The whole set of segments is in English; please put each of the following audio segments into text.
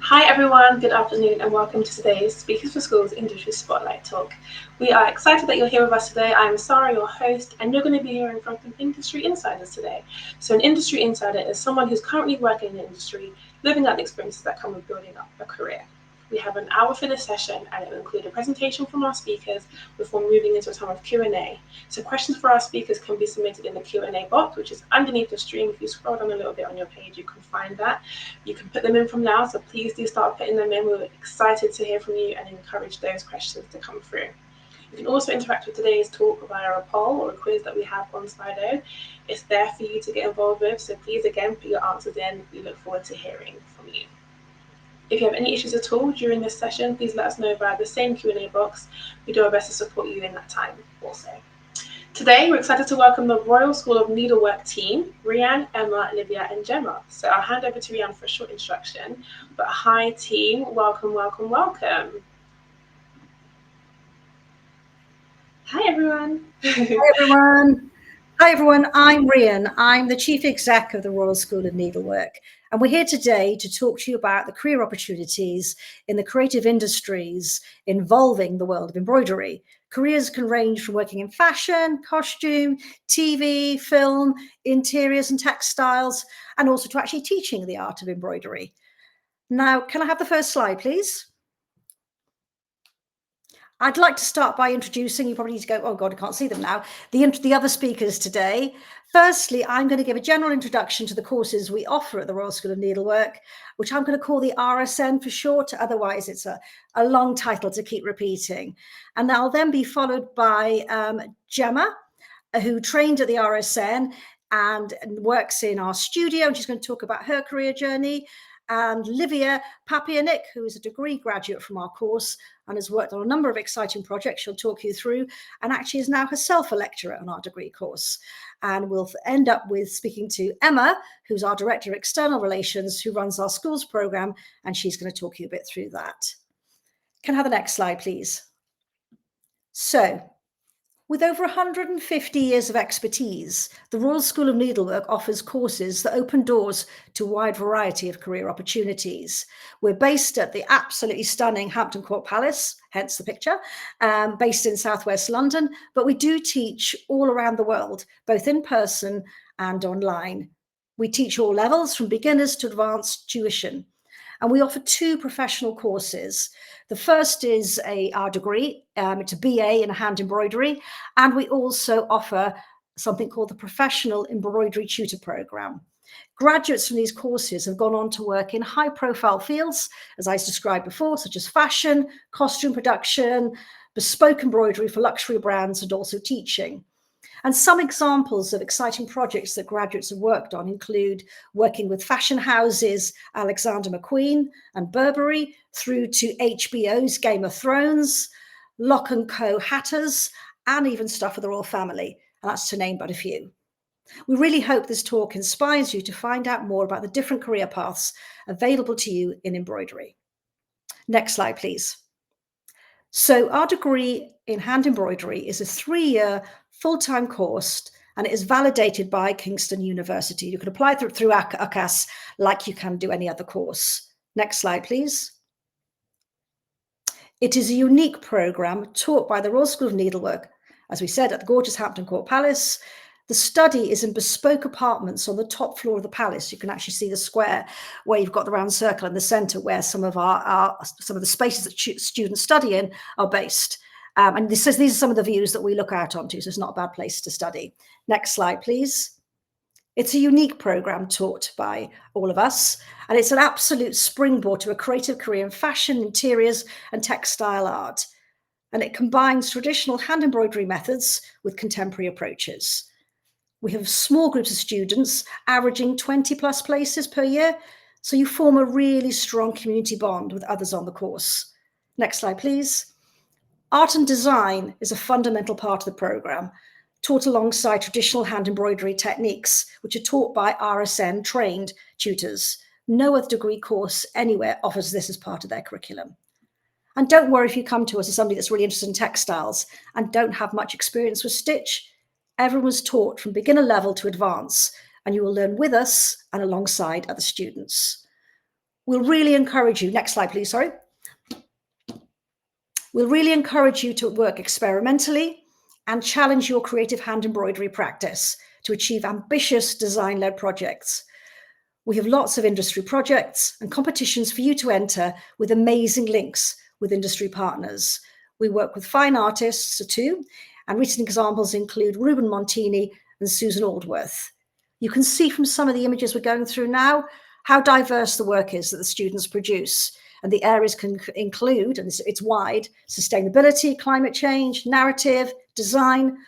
Hi everyone, good afternoon and welcome to today's Speakers for Schools Industry Spotlight Talk. We are excited that you're here with us today. I'm Sarah, your host, and you're going to be hearing from some industry insiders today. So an industry insider is someone who's currently working in the industry, living out the experiences that come with building up a career. We have an hour for this session and it will include a presentation from our speakers before moving into a time of Q&A. So questions for our speakers can be submitted in the Q&A box, which is underneath the stream. If you scroll down a little bit on your page, you can find that. You can put them in from now, so please do start putting them in. We're excited to hear from you and encourage those questions to come through. You can also interact with today's talk via a poll or a quiz that we have on Slido. It's there for you to get involved with, so please again put your answers in. We look forward to hearing from you. If you have any issues at all during this session, please let us know via the same Q&A box. We do our best to support you in that time also. Today, we're excited to welcome the Royal School of Needlework team, Rianne, Emma, Olivia, and Gemma. So I'll hand over to Rianne for a short introduction. But hi team, welcome, welcome, welcome. Hi everyone. Hi everyone. Hi everyone, I'm Rian. I'm the Chief Exec of the Royal School of Needlework. And we're here today to talk to you about the career opportunities in the creative industries involving the world of embroidery. Careers can range from working in fashion, costume, TV, film, interiors and textiles, and also to actually teaching the art of embroidery. Now, can I have the first slide, please? I'd like to start by introducing, you probably need to go, oh God, I can't see them now, the other speakers today. Firstly, I'm going to give a general introduction to the courses we offer at the Royal School of Needlework, which I'm going to call the RSN for short, otherwise it's a long title to keep repeating. And I'll then be followed by Gemma, who trained at the RSN and works in our studio, and she's going to talk about her career journey. And Livia Papianik, who is a degree graduate from our course and has worked on a number of exciting projects she'll talk you through, and actually is now herself a lecturer on our degree course. And we'll end up with speaking to Emma, who's our Director of External Relations, who runs our schools program, and she's going to talk you a bit through that. Can I have the next slide, please? So, with over 150 years of expertise, the Royal School of Needlework offers courses that open doors to a wide variety of career opportunities. We're based at the absolutely stunning Hampton Court Palace, hence the picture, based in southwest London, but we do teach all around the world, both in person and online. We teach all levels, from beginners to advanced tuition. And we offer two professional courses. The first is our degree, it's a BA in hand embroidery, and we also offer something called the Professional Embroidery Tutor Programme. Graduates from these courses have gone on to work in high-profile fields, as I described before, such as fashion, costume production, bespoke embroidery for luxury brands, and also teaching. And some examples of exciting projects that graduates have worked on include working with fashion houses Alexander McQueen and Burberry, through to HBO's Game of Thrones, Lock & Co Hatters, and even stuff for the royal family. And that's to name but a few. We really hope this talk inspires you to find out more about the different career paths available to you in embroidery. Next slide, please. So our degree in hand embroidery is a 3-year full-time course, and it is validated by Kingston University. You can apply through UCAS like you can do any other course. Next slide, please. It is a unique program taught by the Royal School of Needlework, as we said, at the gorgeous Hampton Court Palace. The study is in bespoke apartments on the top floor of the palace. You can actually see the square where you've got the round circle in the centre, where some of the spaces that students study in are based. And these are some of the views that we look out onto, so it's not a bad place to study. Next slide, please. It's a unique program taught by all of us, and it's an absolute springboard to a creative career in fashion, interiors, and textile art. And it combines traditional hand embroidery methods with contemporary approaches. We have small groups of students averaging 20 plus places per year, so you form a really strong community bond with others on the course. Next slide, please. Art and design is a fundamental part of the program, taught alongside traditional hand embroidery techniques, which are taught by RSN trained tutors. No other degree course anywhere offers this as part of their curriculum. And don't worry if you come to us as somebody that's really interested in textiles and don't have much experience with stitch. Everyone's taught from beginner level to advance, and you will learn with us and alongside other students. We'll really encourage you, next slide please, sorry. We'll really encourage you to work experimentally and challenge your creative hand embroidery practice to achieve ambitious design-led projects. We have lots of industry projects and competitions for you to enter with amazing links with industry partners. We work with fine artists too, and recent examples include Ruben Montini and Susan Aldworth. You can see from some of the images we're going through now how diverse the work is that the students produce. And the areas can include, and it's wide, sustainability, climate change, narrative, design,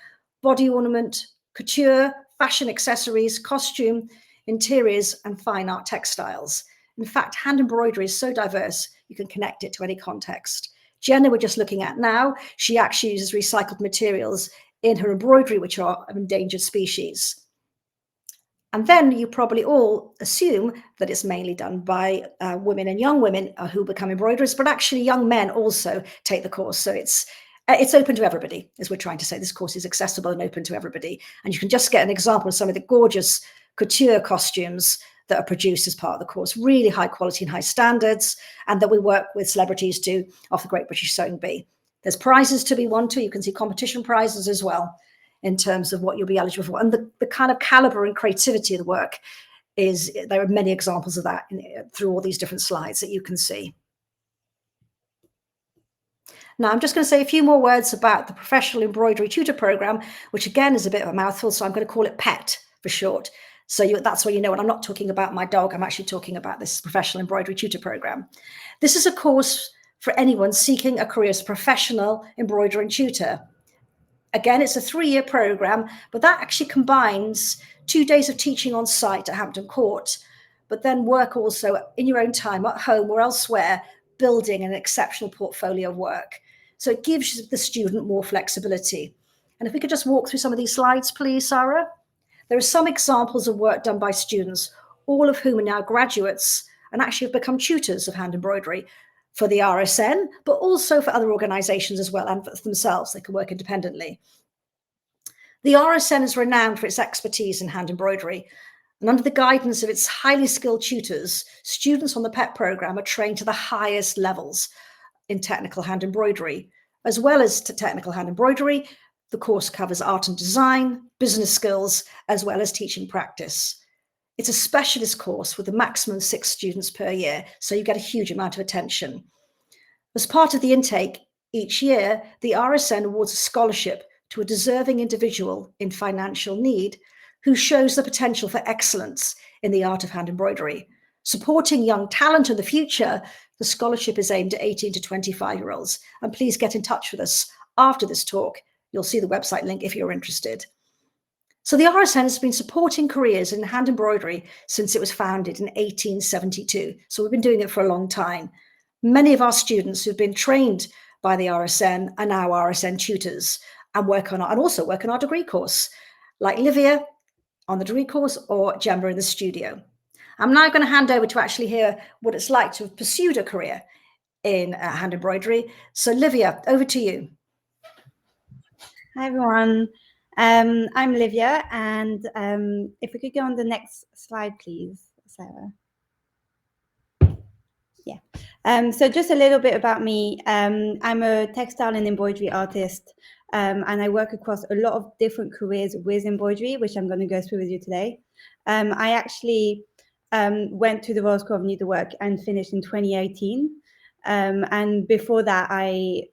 body ornament, couture, fashion accessories, costume, interiors, and fine art textiles. In fact, hand embroidery is so diverse, you can connect it to any context. Jenna, we're just looking at now, she actually uses recycled materials in her embroidery, which are of endangered species. And then you probably all assume that it's mainly done by women and young women who become embroiderers, but actually young men also take the course. So it's open to everybody, as we're trying to say. This course is accessible and open to everybody. And you can just get an example of some of the gorgeous couture costumes that are produced as part of the course, really high quality and high standards, and that we work with celebrities to off the Great British Sewing Bee. There's prizes to be won too. You can see competition prizes as well, in terms of what you'll be eligible for. And the kind of caliber and creativity of the work is, there are many examples of that through all these different slides that you can see. Now, I'm just going to say a few more words about the Professional Embroidery Tutor Programme, which again is a bit of a mouthful, so I'm going to call it PET for short. So that's where you know when I'm not talking about my dog, I'm actually talking about this Professional Embroidery Tutor Programme. This is a course for anyone seeking a career as a professional embroiderer and tutor. Again, it's a 3-year program, but that actually combines 2 days of teaching on site at Hampton Court, but then work also in your own time at home or elsewhere, building an exceptional portfolio of work. So it gives the student more flexibility. And if we could just walk through some of these slides, please, Sarah. There are some examples of work done by students, all of whom are now graduates and actually have become tutors of hand embroidery for the RSN, but also for other organisations as well, and for themselves. They can work independently. The RSN is renowned for its expertise in hand embroidery, and under the guidance of its highly skilled tutors, students on the PET programme are trained to the highest levels in technical hand embroidery. As well as to technical hand embroidery, the course covers art and design, business skills, as well as teaching practice. It's a specialist course with a maximum of 6 students per year, so you get a huge amount of attention. As part of the intake each year, the RSN awards a scholarship to a deserving individual in financial need who shows the potential for excellence in the art of hand embroidery. Supporting young talent in the future, the scholarship is aimed at 18 to 25-year-olds. And please get in touch with us after this talk. You'll see the website link if you're interested. So the RSN has been supporting careers in hand embroidery since it was founded in 1872. So we've been doing it for a long time. Many of our students who've been trained by the RSN are now RSN tutors and also work on our degree course, like Livia on the degree course or Gemma in the studio. I'm now going to hand over to actually hear what it's like to have pursued a career in hand embroidery. So Livia, over to you. Hi everyone, I'm Livia, and if we could go on the next slide please, Sarah. Yeah, so just a little bit about me. I'm a textile and embroidery artist, and I work across a lot of different careers with embroidery, which I'm going to go through with you today. I actually went to the Royal School of Needlework and finished in 2018, and before that,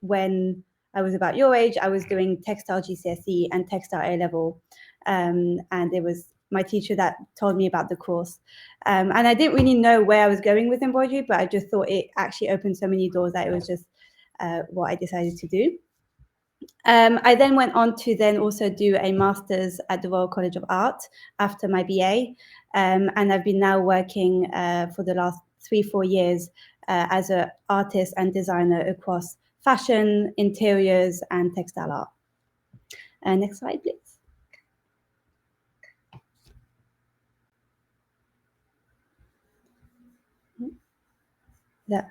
when I was about your age, I was doing textile GCSE and textile A-level, and it was my teacher that told me about the course. And I didn't really know where I was going with embroidery, but I just thought it actually opened so many doors that it was just what I decided to do. I then went on to also do a master's at the Royal College of Art after my BA, and I've been now working for the last 3-4 years as an artist and designer across fashion, interiors, and textile art. Next slide, please. Yeah.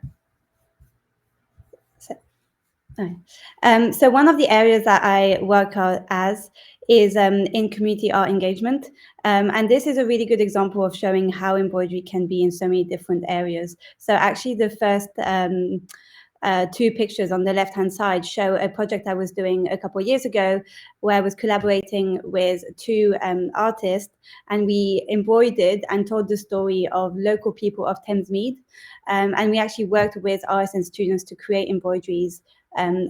So one of the areas that I work as is in community art engagement. And this is a really good example of showing how embroidery can be in so many different areas. So actually the first two pictures on the left-hand side show a project I was doing a couple of years ago where I was collaborating with two artists, and we embroidered and told the story of local people of Thamesmead. And we actually worked with RSN students to create embroideries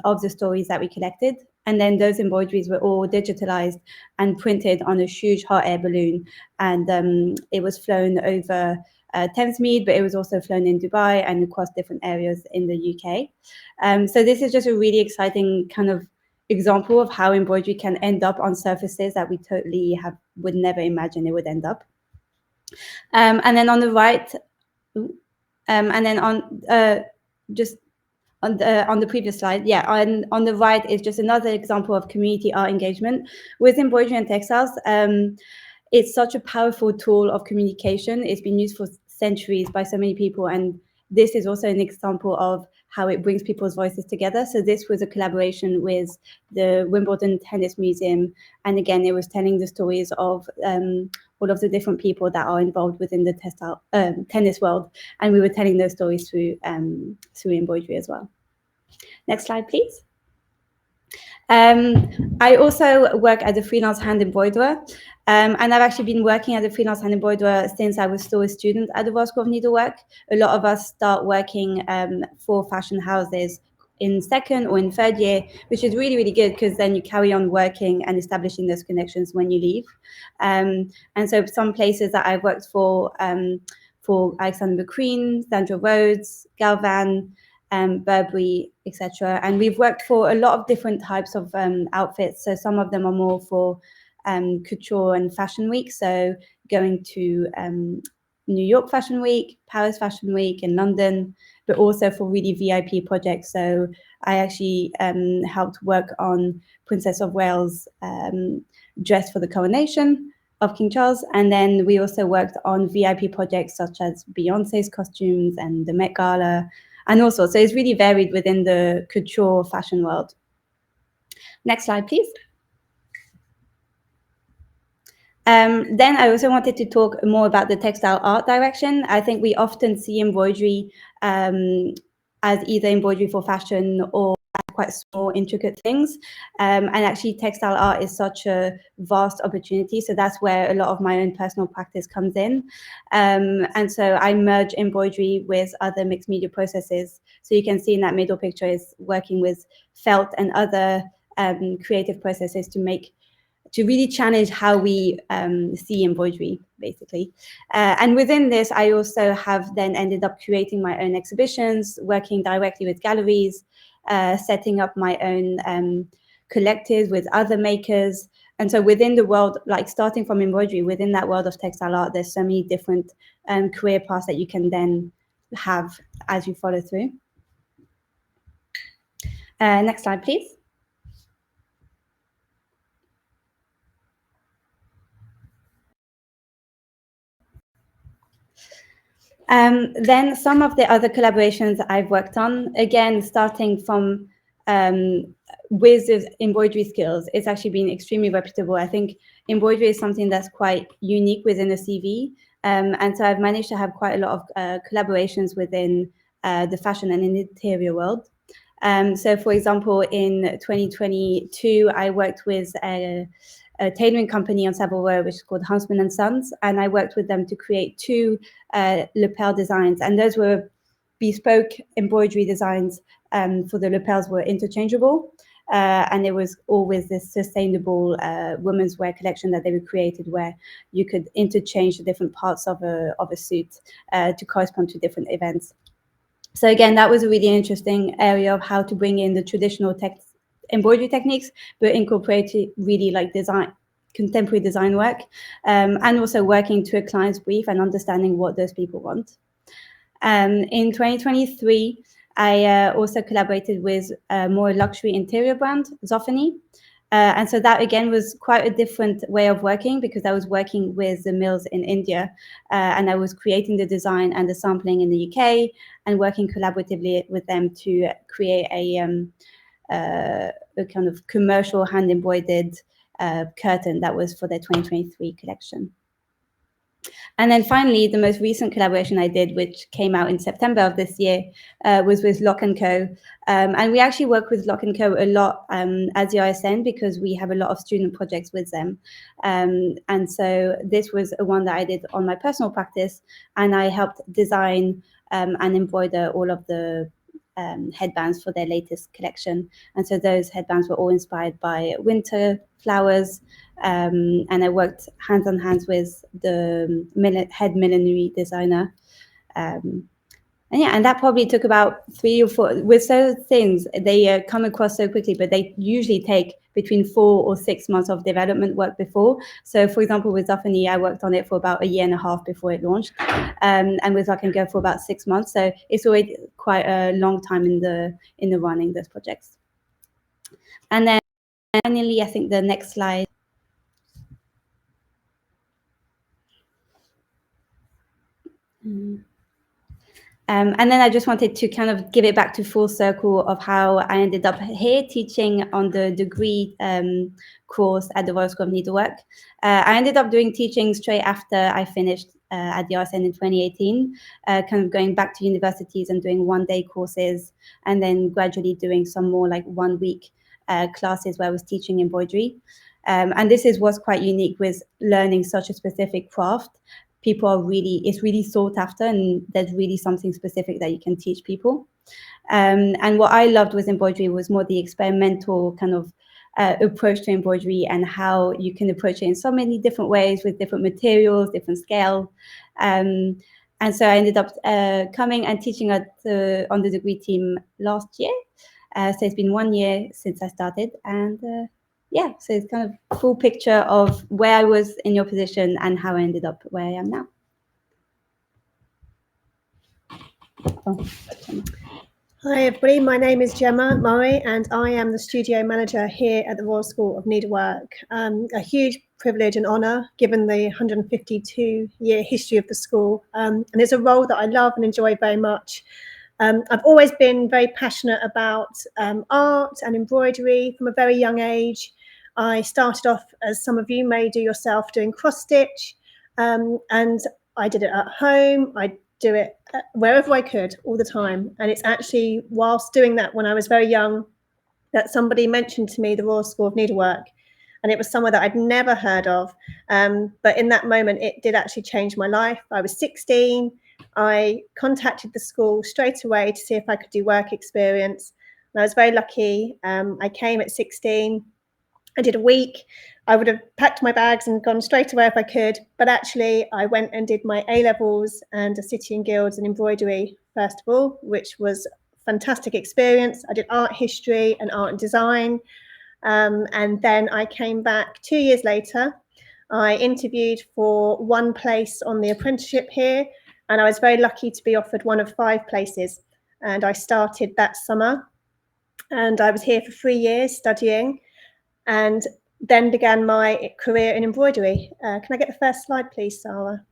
of the stories that we collected. And then those embroideries were all digitalized and printed on a huge hot air balloon. And it was flown over Thamesmead, but it was also flown in Dubai and across different areas in the UK. So this is just a really exciting kind of example of how embroidery can end up on surfaces that we totally would never imagine it would end up. And then on the right, and then on just on the previous slide, yeah, on the right is just another example of community art engagement with embroidery and textiles. It's such a powerful tool of communication. It's been used for centuries by so many people, and this is also an example of how it brings people's voices together. So this was a collaboration with the Wimbledon Tennis Museum, and again, it was telling the stories of all of the different people that are involved within the textile tennis world, and we were telling those stories through embroidery as well. Next slide, please. I also work as a freelance hand embroiderer, and I've actually been working as a freelance hand embroiderer since I was still a student at the Royal School of Needlework. A lot of us start working for fashion houses in second or in third year, which is really, really good because then you carry on working and establishing those connections when you leave. And so some places that I've worked for Alexander McQueen, Sandra Rhodes, Galvan, Burberry, etc. And we've worked for a lot of different types of outfits. So some of them are more for couture and fashion week. So going to New York Fashion Week, Paris Fashion Week, and London, but also for really VIP projects. So I actually helped work on Princess of Wales' dress for the coronation of King Charles. And then we also worked on VIP projects such as Beyonce's costumes and the Met Gala, and also, so it's really varied within the couture fashion world. Next slide, please. Then I also wanted to talk more about the textile art direction. I think we often see embroidery as either embroidery for fashion or quite small, intricate things. And actually textile art is such a vast opportunity. So that's where a lot of my own personal practice comes in. And so I merge embroidery with other mixed media processes. So you can see in that middle picture is working with felt and other creative processes to really challenge how we see embroidery, basically. And within this, I also have then ended up curating my own exhibitions, working directly with galleries, setting up my own collectives with other makers. And so within the world, like starting from embroidery, within that world of textile art, there's so many different career paths that you can then have as you follow through. Next slide, please. Then some of the other collaborations I've worked on, again, starting from with embroidery skills, it's actually been extremely reputable. I think embroidery is something that's quite unique within a CV. And so I've managed to have quite a lot of collaborations within the fashion and interior world. So for example, in 2022, I worked with a tailoring company on Savile Row, which is called Huntsman & Sons, and I worked with them to create two lapel designs, and those were bespoke embroidery designs. For the lapels were interchangeable, and it was always this sustainable women's wear collection that they were created, where you could interchange the different parts of a suit to correspond to different events. So again, that was a really interesting area of how to bring in the traditional embroidery techniques, but incorporate really like contemporary design work, and also working to a client's brief and understanding what those people want. In 2023, I also collaborated with a more luxury interior brand, Zoffany. And so that, again, was quite a different way of working because I was working with the mills in India, and I was creating the design and the sampling in the UK and working collaboratively with them to create a kind of commercial hand embroidered curtain that was for their 2023 collection. And then finally, the most recent collaboration I did, which came out in September of this year, was with Lock & Co. And we actually work with Lock & Co a lot as the RSN because we have a lot of student projects with them. And so this was one that I did on my personal practice, and I helped design and embroider all of the headbands for their latest collection. And so those headbands were all inspired by winter flowers. And I worked hands on hands with the head millinery designer. And that probably took about 3 or 4. With those things, they come across so quickly, but they usually take between 4 or 6 months of development work before. So, for example, with Daphne, I worked on it for about 1.5 years before it launched, and with Lock & Co for about 6 months. So it's already quite a long time in the running, those projects. And then finally, I think the next slide. And then I just wanted to kind of give it back to full circle of how I ended up here teaching on the degree course at the Royal School of Needlework. I ended up doing teaching straight after I finished at the RSN in 2018, kind of going back to universities and doing one-day courses, and then gradually doing some more like 1-week classes where I was teaching embroidery. And this is what's quite unique with learning such a specific craft. It's really sought after, and there's really something specific that you can teach people. And what I loved with embroidery was more the experimental kind of approach to embroidery and how you can approach it in so many different ways with different materials, different scale. And so I ended up coming and teaching on the degree team last year. So it's been 1 year since I started, and so it's kind of full picture of where I was in your position and how I ended up where I am now. Hi everybody, my name is Gemma Murray and I am the studio manager here at the Royal School of Needlework. A huge privilege and honour given the 152-year history of the school, and it's a role that I love and enjoy very much. I've always been very passionate about art and embroidery from a very young age. I started off, as some of you may do yourself, doing cross stitch, and I did it at home. I do it wherever I could all the time. And it's actually whilst doing that when I was very young that somebody mentioned to me the Royal School of Needlework, and it was somewhere that I'd never heard of. But in that moment, it did actually change my life. I was 16. I contacted the school straight away to see if I could do work experience. And I was very lucky. I came at 16. I did a week. I would have packed my bags and gone straight away if I could, but actually I went and did my A-levels and a City and Guilds in embroidery first of all, which was a fantastic experience. I did art history and art and design, and then I came back 2 years later. I interviewed for one place on the apprenticeship here, and I was very lucky to be offered one of 5 places, and I started that summer, and I was here for 3 years studying, and then began my career in embroidery. Can I get the first slide, please, Sarah?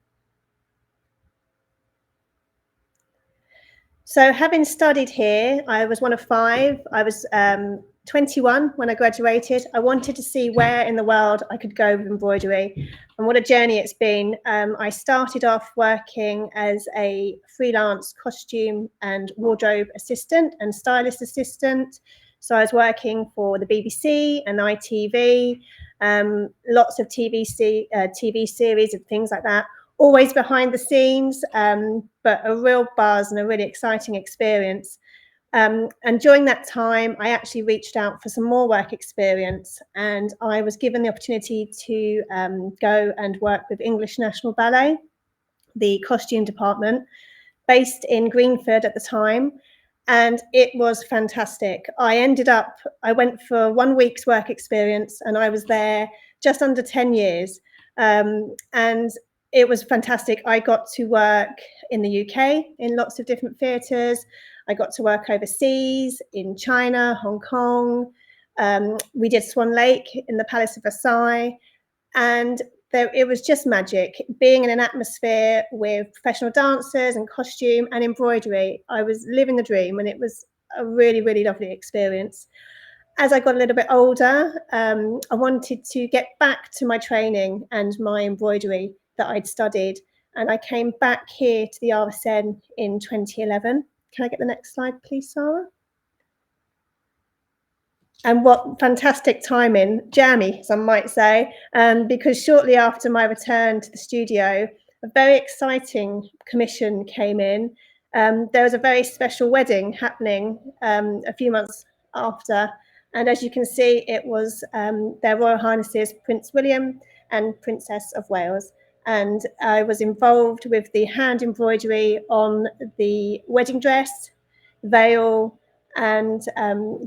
So having studied here, I was one of 5. I was 21 when I graduated. I wanted to see where in the world I could go with embroidery, and what a journey it's been. I started off working as a freelance costume and wardrobe assistant and stylist assistant. So I was working for the BBC and ITV, lots of TV series and things like that, always behind the scenes, but a real buzz and a really exciting experience. And during that time, I actually reached out for some more work experience, and I was given the opportunity to go and work with English National Ballet, the costume department, based in Greenford at the time. And it was fantastic. I went for 1 week's work experience, and I was there just under 10 years. And it was fantastic. I got to work in the UK in lots of different theatres. I got to work overseas in China, Hong Kong. We did Swan Lake in the Palace of Versailles. And it was just magic, being in an atmosphere with professional dancers and costume and embroidery. I was living the dream, and it was a really, really lovely experience. as I got a little bit older, I wanted to get back to my training and my embroidery that I'd studied. And I came back here to the RSN in 2011. Can I get the next slide, please, Sarah? And what fantastic timing, jammy, some might say, because shortly after my return to the studio, a very exciting commission came in. There was a very special wedding happening a few months after. And as you can see, it was their Royal Highnesses Prince William and Princess of Wales. And I was involved with the hand embroidery on the wedding dress, veil, and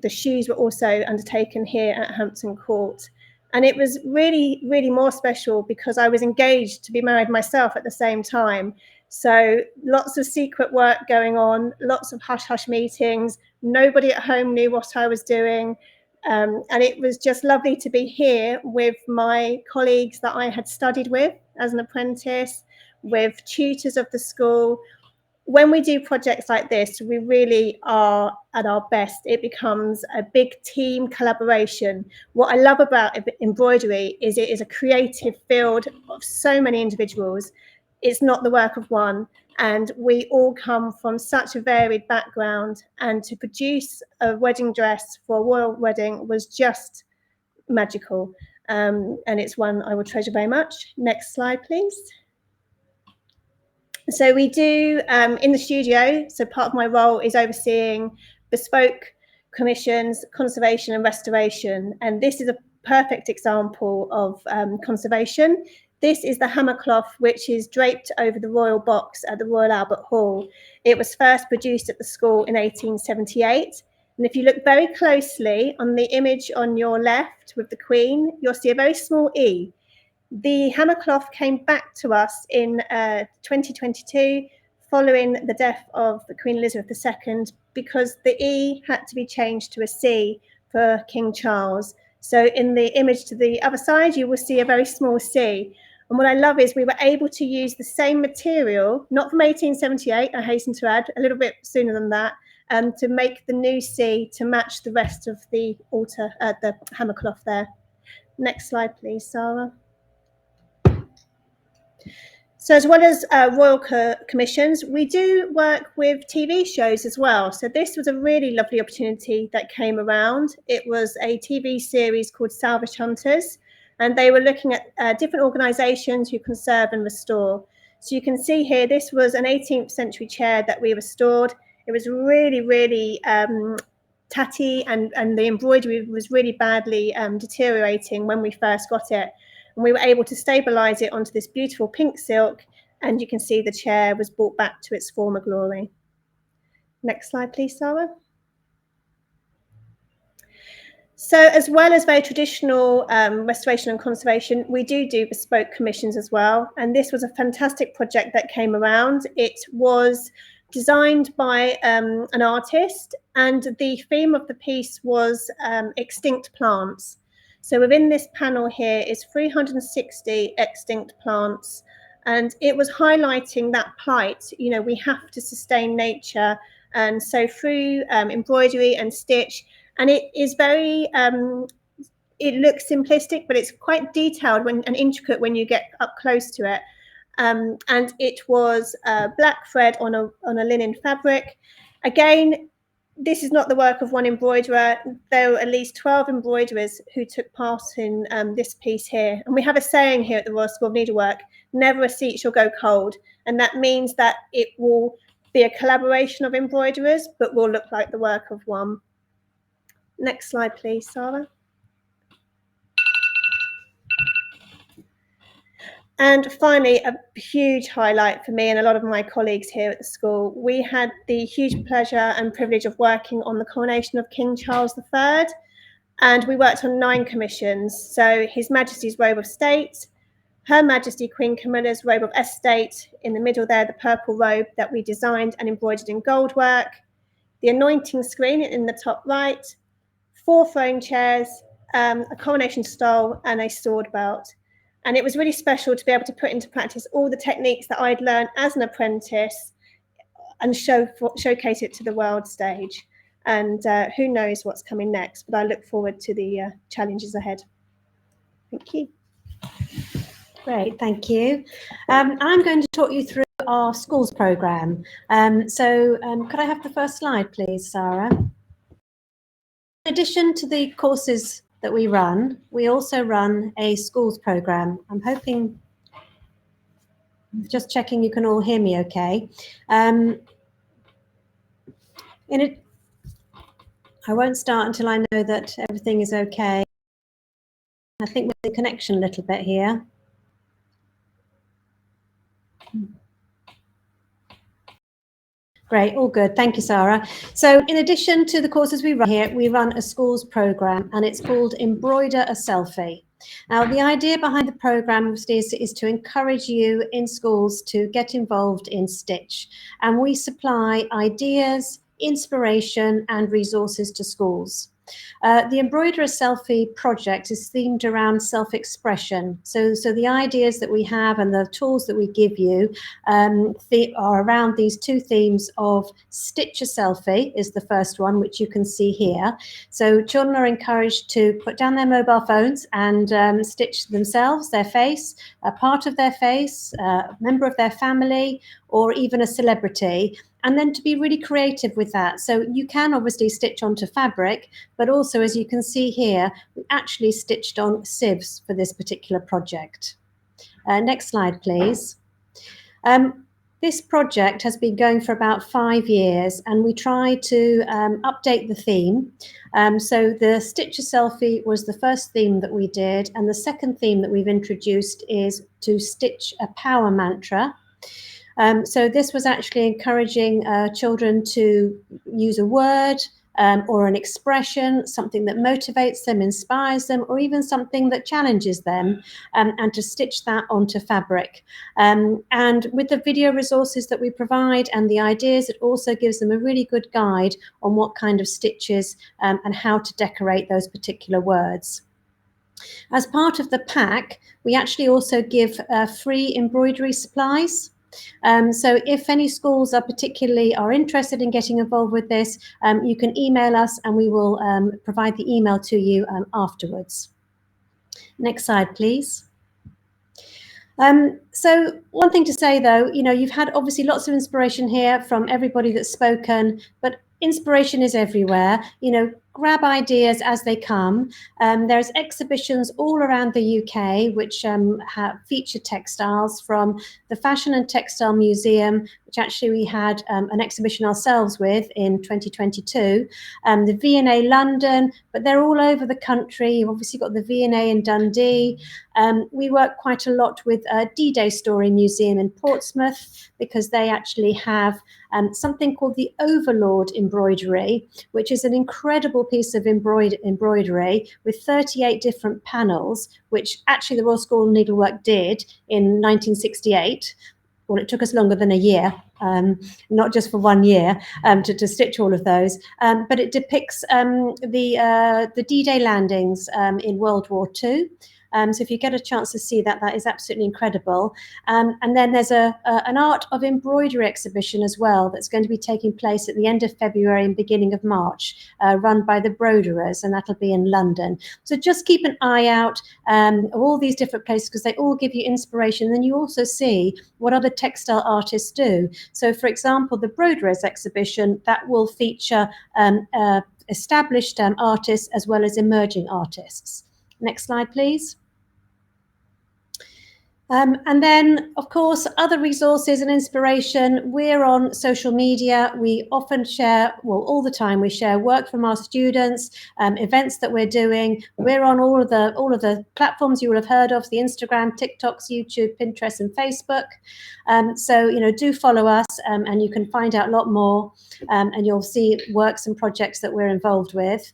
the shoes were also undertaken here at Hampton Court. And it was really, really more special because I was engaged to be married myself at the same time. So lots of secret work going on, lots of hush-hush meetings. Nobody at home knew what I was doing. And it was just lovely to be here with my colleagues that I had studied with as an apprentice, with tutors of the school. When we do projects like this, we really are at our best. It becomes a big team collaboration. What I love about embroidery is it is a creative field of so many individuals. It's not the work of one. And we all come from such a varied background. And to produce a wedding dress for a royal wedding was just magical. And it's one I will treasure very much. Next slide, please. So we do in the studio, so part of my role is overseeing bespoke commissions, conservation and restoration. And this is a perfect example of conservation. This is the hammer cloth, which is draped over the royal box at the Royal Albert Hall. It was first produced at the school in 1878. And if you look very closely on the image on your left with the Queen, you'll see a very small E. The hammer cloth came back to us in 2022 following the death of Queen Elizabeth II because the E had to be changed to a C for King Charles. So in the image to the other side, you will see a very small C. And what I love is we were able to use the same material, not from 1878, I hasten to add, a little bit sooner than that, to make the new C to match the rest of the the hammer cloth there. Next slide, please, Sarah. So as well as royal commissions, we do work with TV shows as well. So this was a really lovely opportunity that came around. It was a TV series called Salvage Hunters, and they were looking at different organisations who conserve and restore. So you can see here, this was an 18th century chair that we restored. It was really, really tatty, and the embroidery was really badly deteriorating when we first got it. And we were able to stabilise it onto this beautiful pink silk, and you can see the chair was brought back to its former glory. Next slide, please, Sarah. So as well as very traditional restoration and conservation, we do bespoke commissions as well. And this was a fantastic project that came around. It was designed by an artist, and the theme of the piece was extinct plants. So within this panel here is 360 extinct plants, and it was highlighting that plight. You know, we have to sustain nature, and so through embroidery and stitch, and it is very, it looks simplistic, but it's quite detailed and intricate when you get up close to it. And it was black thread on a linen fabric. Again, this is not the work of one embroiderer. There were at least 12 embroiderers who took part in this piece here. And we have a saying here at the Royal School of Needlework, never a seat shall go cold. And that means that it will be a collaboration of embroiderers, but will look like the work of one. Next slide, please, Sarah. And finally, a huge highlight for me and a lot of my colleagues here at the school, we had the huge pleasure and privilege of working on the coronation of King Charles III. And we worked on 9 commissions. So His Majesty's robe of state, Her Majesty Queen Camilla's robe of estate, in the middle there, the purple robe that we designed and embroidered in gold work, the anointing screen in the top right, 4 throne chairs, a coronation stole, and a sword belt. And it was really special to be able to put into practice all the techniques that I'd learned as an apprentice and showcase it to the world stage. and who knows what's coming next, but I look forward to the challenges ahead. Thank you. Great, thank you. I'm going to talk you through our schools programme. Could I have the first slide, please, Sarah? In addition to the courses that we run, we also run a schools programme. I'm hoping, just checking you can all hear me okay. I won't start until I know that everything is okay. I think with the connection a little bit here. Great, all good. Thank you, Sarah. So in addition to the courses we run here, we run a schools programme, and it's called Embroider a Selfie. Now, the idea behind the programme is to encourage you in schools to get involved in Stitch. And we supply ideas, inspiration and resources to schools. The Embroider a Selfie project is themed around self-expression. So the ideas that we have and the tools that we give you are around these two themes of Stitch a Selfie is the first one, which you can see here. So children are encouraged to put down their mobile phones and stitch themselves, their face, a part of their face, a member of their family, or even a celebrity, and then to be really creative with that. So you can obviously stitch onto fabric, but also, as you can see here, we actually stitched on sieves for this particular project. Next slide, please. This project has been going for about 5 years, and we try to update the theme. So the Stitch a Selfie was the first theme that we did, and the second theme that we've introduced is to stitch a power mantra. So this was actually encouraging children to use a word or an expression, something that motivates them, inspires them, or even something that challenges them, and to stitch that onto fabric. And with the video resources that we provide and the ideas, it also gives them a really good guide on what kind of stitches and how to decorate those particular words. As part of the pack, we actually also give free embroidery supplies. So if any schools are interested in getting involved with this, you can email us and we will provide the email to you afterwards. Next slide, please. So one thing to say though, you've had obviously lots of inspiration here from everybody that's spoken, but inspiration is everywhere. Grab ideas as they come. There's exhibitions all around the UK which feature textiles, from the Fashion and Textile Museum, which actually we had an exhibition ourselves with in 2022, the V&A London, but they're all over the country. You've obviously got the V&A in Dundee. We work quite a lot with D-Day Story Museum in Portsmouth, because they actually have something called the Overlord embroidery, which is an incredible piece of embroidery with 38 different panels, which actually the Royal School of Needlework did in 1968. Well, it took us longer than a year, not just for 1 year, to stitch all of those. But it depicts the D-Day landings in World War II. So if you get a chance to see that, that is absolutely incredible. And then there's an art of embroidery exhibition as well that's going to be taking place at the end of February and beginning of March, run by the Broderers, and that'll be in London. So just keep an eye out of all these different places, because they all give you inspiration. Then you also see what other textile artists do. So for example, the Broderers exhibition, that will feature established artists as well as emerging artists. Next slide, please. And then, of course, other resources and inspiration. We're on social media. We often share, well, all the time, we share work from our students, events that we're doing. We're on all of the platforms you will have heard of: the Instagram, TikToks, YouTube, Pinterest, and Facebook. So, do follow us, and you can find out a lot more, and you'll see works and projects that we're involved with.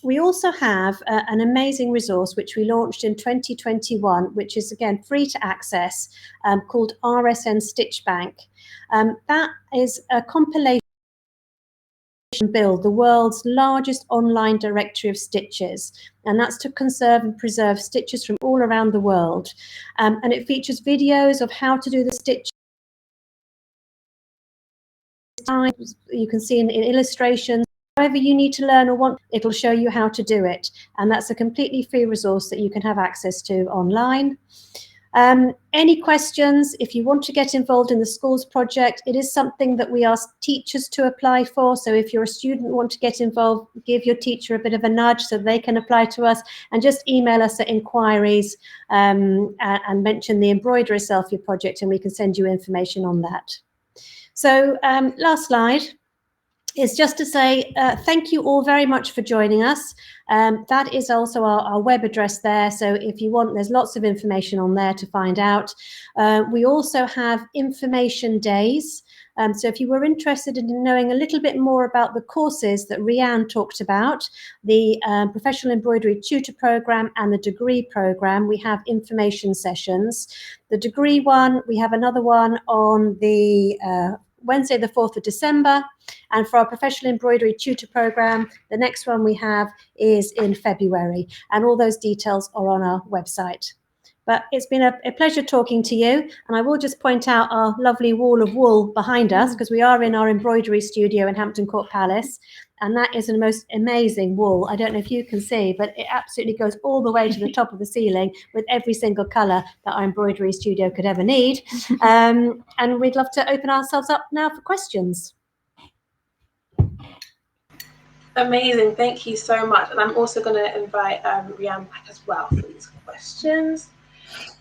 We also have an amazing resource which we launched in 2021, which is again free to access, called RSN Stitch Bank. That is a compilation build the world's largest online directory of stitches, and that's to conserve and preserve stitches from all around the world. And it features videos of how to do the stitch. You can see in illustrations However you need to learn or want, it'll show you how to do it. And that's a completely free resource that you can have access to online. Any questions? If you want to get involved in the schools project, it is something that we ask teachers to apply for. So if you're a student and want to get involved, give your teacher a bit of a nudge so they can apply to us, and just email us at inquiries and mention the Embroider a Selfie project, and we can send you information on that. So last slide is just to say thank you all very much for joining us. That is also our web address there. So if you want, there's lots of information on there to find out. We also have information days. So if you were interested in knowing a little bit more about the courses that Rianne talked about, the Professional Embroidery Tutor Programme and the Degree Programme, we have information sessions. The Degree one, we have another one on the Wednesday, the 4th of December. And for our Professional Embroidery Tutor Programme, the next one we have is in February. And all those details are on our website. But it's been a pleasure talking to you. And I will just point out our lovely wall of wool behind us, because we are in our embroidery studio in Hampton Court Palace. And that is the most amazing wool. I don't know if you can see, but it absolutely goes all the way to the top of the ceiling with every single colour that our embroidery studio could ever need. And we'd love to open ourselves up now for questions. Amazing, thank you so much. And I'm also going to invite Rianne back as well for these questions.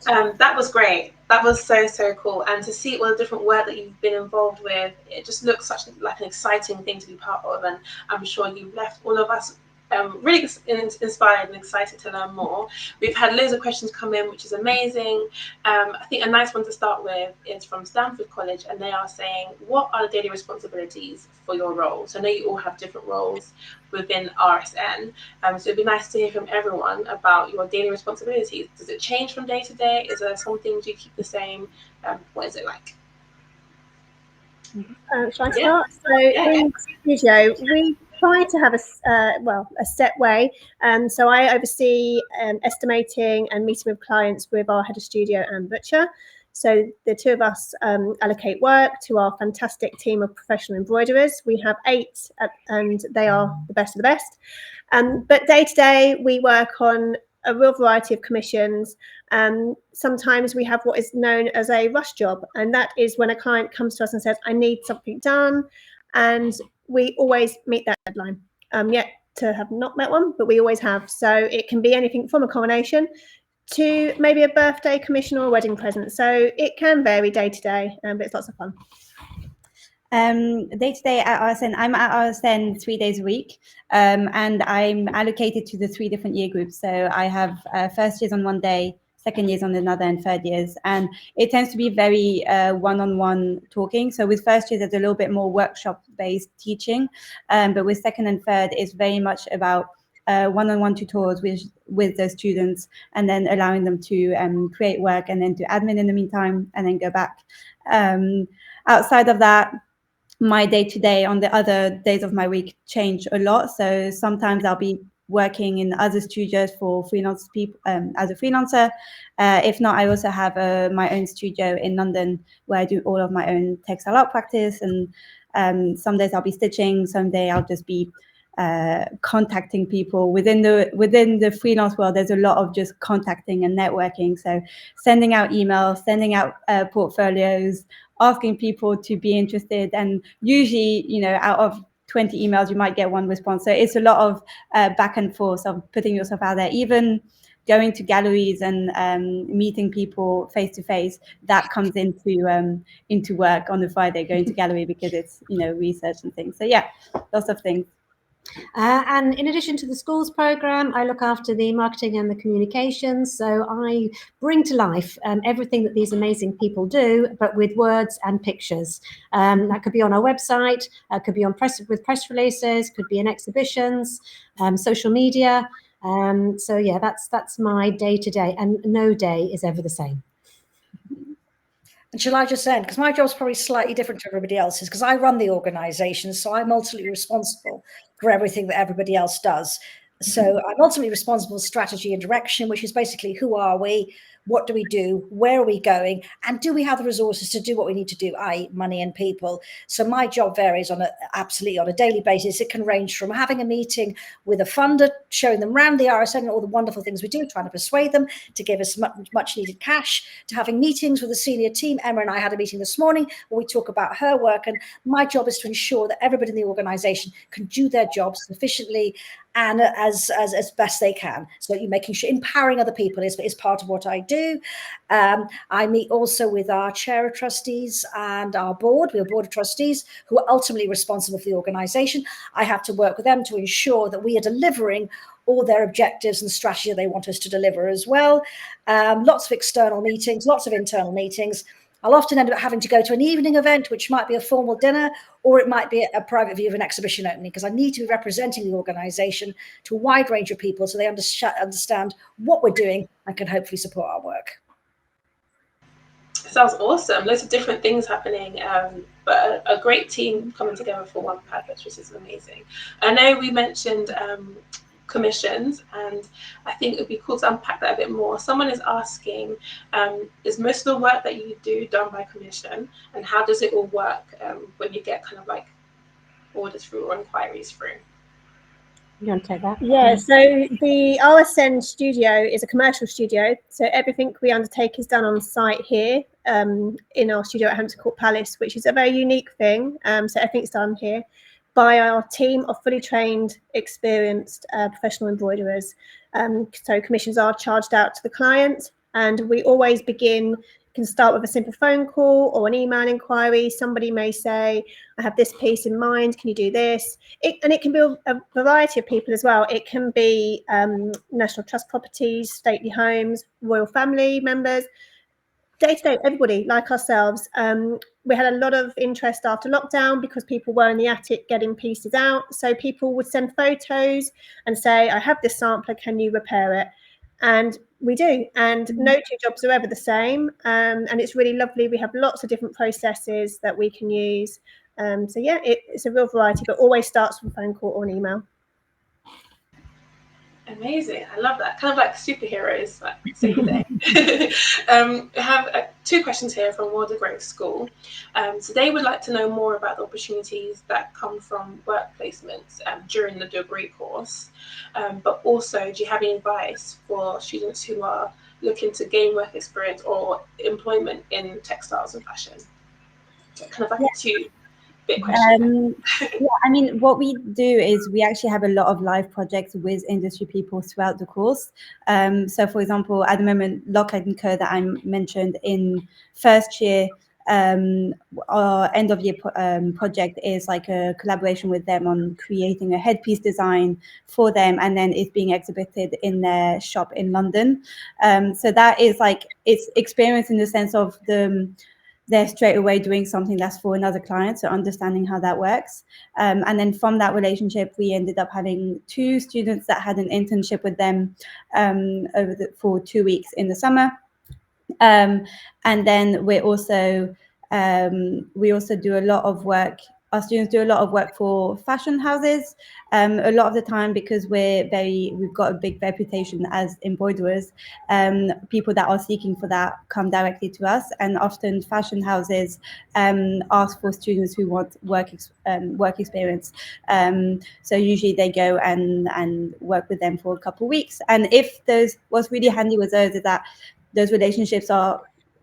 That was great. That was so cool. And to see all the different work that you've been involved with, it just looks like an exciting thing to be part of. And I'm sure you've left all of us really inspired and excited to learn more. We've had loads of questions come in, which is amazing. I think a nice one to start with is from Stanford College, and they are saying, what are the daily responsibilities for your role? So I know you all have different roles within RSN, so it'd be nice to hear from everyone about your daily responsibilities. Does it change from day to day? Is there some things you keep the same? What is it like? Shall I start? So in studio, we try to have a set way. So I oversee estimating and meeting with clients with our head of studio and butcher. So the two of us allocate work to our fantastic team of professional embroiderers. We have 8 and they are the best of the best. But day to day, we work on a real variety of commissions. Sometimes we have what is known as a rush job, and that is when a client comes to us and says, I need something done, and we always meet that deadline. Yet to have not met one, but we always have. So it can be anything from a coronation to maybe a birthday commission or a wedding present. So it can vary day to day, but it's lots of fun. Day to day at RSN, I'm at RSN 3 days a week, and I'm allocated to the 3 different year groups. So I have first years on one day, second years on another, and third years. And it tends to be very one-on-one talking. So with first years, there's a little bit more workshop-based teaching, but with second and third, it's very much about one-on-one tutorials with those students, and then allowing them to create work and then do admin in the meantime, and then go back. Outside of that, my day-to-day on the other days of my week change a lot. So sometimes I'll be working in other studios for freelance people as a freelancer. If not, I also have my own studio in London where I do all of my own textile art practice. And some days I'll be stitching, some day I'll just be contacting people within the freelance world. There's a lot of just contacting and networking. So sending out emails, sending out portfolios, asking people to be interested, and usually, out of 20 emails, you might get one response. So it's a lot of back and forth of putting yourself out there, even going to galleries and meeting people face to face. That comes into work on the Friday, going to gallery, because it's research and things. So yeah, lots of things. And in addition to the schools programme, I look after the marketing and the communications. So I bring to life everything that these amazing people do, but with words and pictures. That could be on our website, could be on press releases, could be in exhibitions, social media. So yeah, that's my day to day, and no day is ever the same. And shall I just end? Because my job's probably slightly different to everybody else's, because I run the organisation, so I'm ultimately responsible for everything that everybody else does. So I'm ultimately responsible for strategy and direction, which is basically who are we, what do we do, where are we going, and do we have the resources to do what we need to do, i.e. money and people. So my job varies absolutely on a daily basis. It can range from having a meeting with a funder, showing them around the RSN and all the wonderful things we do, trying to persuade them to give us much needed cash, to having meetings with the senior team. Emma and I had a meeting this morning where we talk about her work, and my job is to ensure that everybody in the organisation can do their jobs sufficiently and as best they can. So you're making sure empowering other people is part of what I do. I meet also with our chair of trustees and our board. We're a board of trustees who are ultimately responsible for the organisation. I have to work with them to ensure that we are delivering all their objectives and strategy they want us to deliver as well. Lots of external meetings, lots of internal meetings. I'll often end up having to go to an evening event, which might be a formal dinner, or it might be a private view of an exhibition opening, because I need to be representing the organisation to a wide range of people so they understand what we're doing and can hopefully support our work. Sounds awesome. Loads of different things happening, but a great team coming together for one purpose, which is amazing. I know we mentioned commissions, and I think it would be cool to unpack that a bit more. Someone is asking, is most of the work that you do done by commission, and how does it all work when you get kind of like orders through or inquiries through? You want to take that? Yeah, so the RSN studio is a commercial studio, so everything we undertake is done on site here in our studio at Hampton Court Palace, which is a very unique thing. So everything's done here by our team of fully trained, experienced professional embroiderers. So commissions are charged out to the client, and we always can start with a simple phone call or an email inquiry. Somebody may say, I have this piece in mind, can you do this? And it can be a variety of people as well. It can be National Trust properties, stately homes, royal family members, day-to-day, everybody like ourselves. We had a lot of interest after lockdown because people were in the attic getting pieces out. So people would send photos and say, I have this sampler, can you repair it? And we do, and no two jobs are ever the same, and it's really lovely. We have lots of different processes that we can use. So yeah, it's a real variety, but always starts with a phone call or an email. Amazing. I love that. Kind of like superheroes, like save the day. I have two questions here from Royal School. So they would like to know more about the opportunities that come from work placements during the degree course. But also, do you have any advice for students who are looking to gain work experience or employment in textiles and fashion? So kind of like a two-bit question. Yeah, I mean, what we do is we actually have a lot of live projects with industry people throughout the course. So, for example, at the moment, Lockheed & Co. that I mentioned in first year, our end of year project is like a collaboration with them on creating a headpiece design for them, and then it's being exhibited in their shop in London. So that is like, it's experience in the sense of they're straight away doing something that's for another client, so understanding how that works. And then from that relationship, we ended up having 2 students that had an internship with them for 2 weeks in the summer. And then we also do a lot of work. Our students do a lot of work for fashion houses, a lot of the time because we've got a big reputation as embroiderers. People that are seeking for that come directly to us, and often fashion houses ask for students who want work experience. So usually they go and work with them for a couple of weeks. And what's really handy with those is that those relationships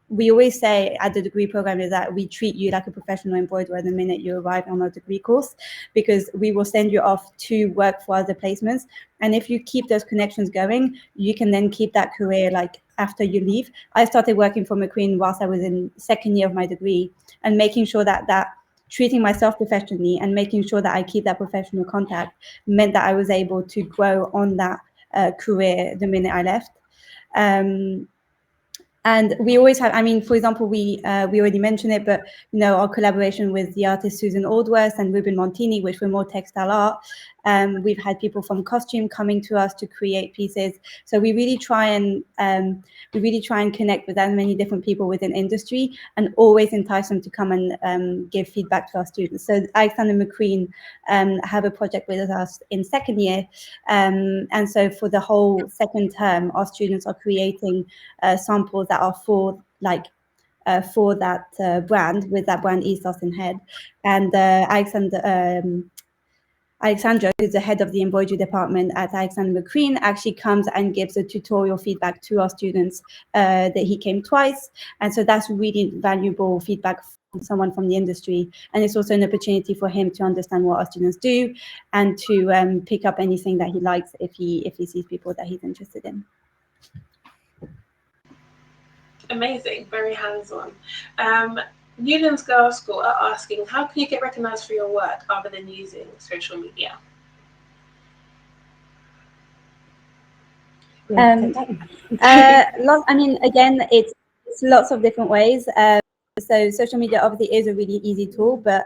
we always say at the degree program is that we treat you like a professional embroiderer the minute you arrive on our degree course, because we will send you off to work for other placements. And if you keep those connections going, you can then keep that career like after you leave. I started working for McQueen whilst I was in second year of my degree, and making sure that treating myself professionally and making sure that I keep that professional contact meant that I was able to grow on that career the minute I left. And we always have, I mean, for example, we already mentioned it, but, you know, our collaboration with the artist Susan Aldworth and Ruben Montini, which were more textile art. We've had people from costume coming to us to create pieces. So we really try and connect with as many different people within industry, and always entice them to come and give feedback to our students. So Alexander McQueen have a project with us in second year. And so for the whole second term, our students are creating samples that are for that brand, with that brand ethos in head. And Alexandra, who's the head of the embroidery department at Alexander McQueen, actually comes and gives a tutorial feedback to our students. That he came twice, and so that's really valuable feedback from someone from the industry. And it's also an opportunity for him to understand what our students do, and to pick up anything that he likes if he sees people that he's interested in. Amazing, very hands-on. Newlands Girls School are asking, how can you get recognised for your work other than using social media? I mean, again, it's lots of different ways. So social media obviously is a really easy tool, but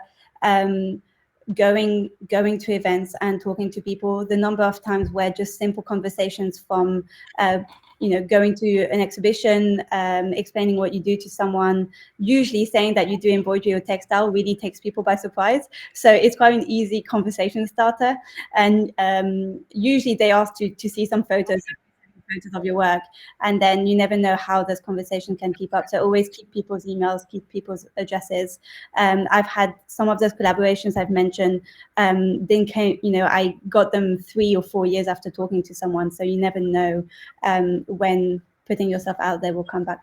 going to events and talking to people, the number of times where just simple conversations from you know, going to an exhibition, explaining what you do to someone, usually saying that you do embroidery or textile, really takes people by surprise. So it's quite an easy conversation starter. And usually they ask to see some photos of your work, and then you never know how this conversation can keep up. So always keep people's emails, keep people's addresses. I've had some of those collaborations I've mentioned, then came, you know, I got them 3 or 4 years after talking to someone. So you never know when putting yourself out there will come back.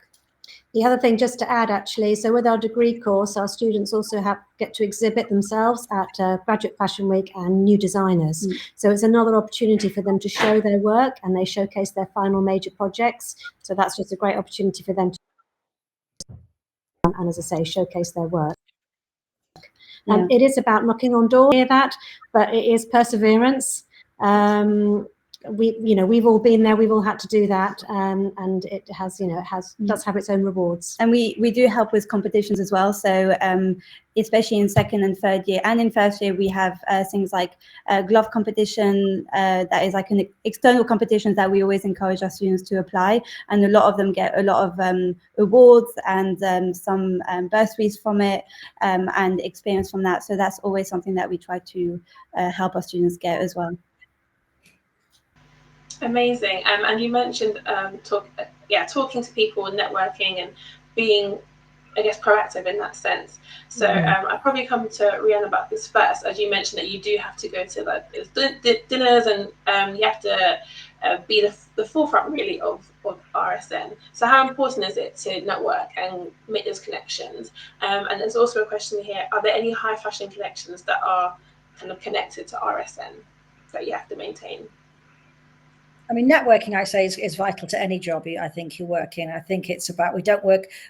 The other thing, just to add, actually, so with our degree course, our students also get to exhibit themselves at Graduate Fashion Week and New Designers. So it's another opportunity for them to show their work, and they showcase their final major projects. So that's just a great opportunity for them to, and as I say, showcase their work. It is about knocking on doors, hear that, but it is perseverance. We've all been there, we've all had to do that, and it has, does have its own rewards. And we do help with competitions as well. So especially in second and third year, and in first year, we have things like glove competition, that is like an external competition that we always encourage our students to apply, and a lot of them get a lot of awards and some bursaries from it, and experience from that. So that's always something that we try to help our students get as well. Amazing. And you mentioned talking to people and networking and being, I guess, proactive in that sense. So I'll probably come to Rhiannon about this first, as you mentioned that you do have to go to like dinners, and you have to be the forefront really of RSN. So how important is it to network and make those connections? And there's also a question here, are there any high fashion connections that are kind of connected to RSN that you have to maintain? I mean, networking, I say, is vital to any job I think you work in. I think it's about,